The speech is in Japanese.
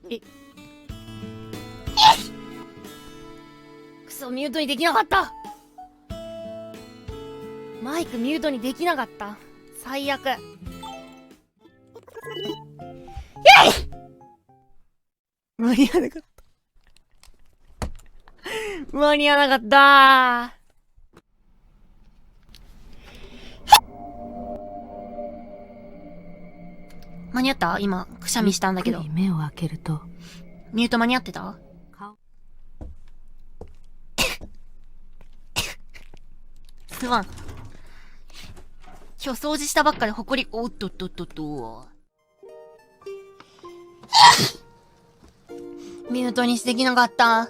え、くそ、ミュートにできなかった。マイクミュートにできなかった。最悪。間に合わなかった。間に合わなかった。間に合った？今、くしゃみしたんだけど。目を開けると、ミュート間に合ってた？すまん。今日掃除したばっかでほこり、おっとっとっとっと。ミュートにできなかった。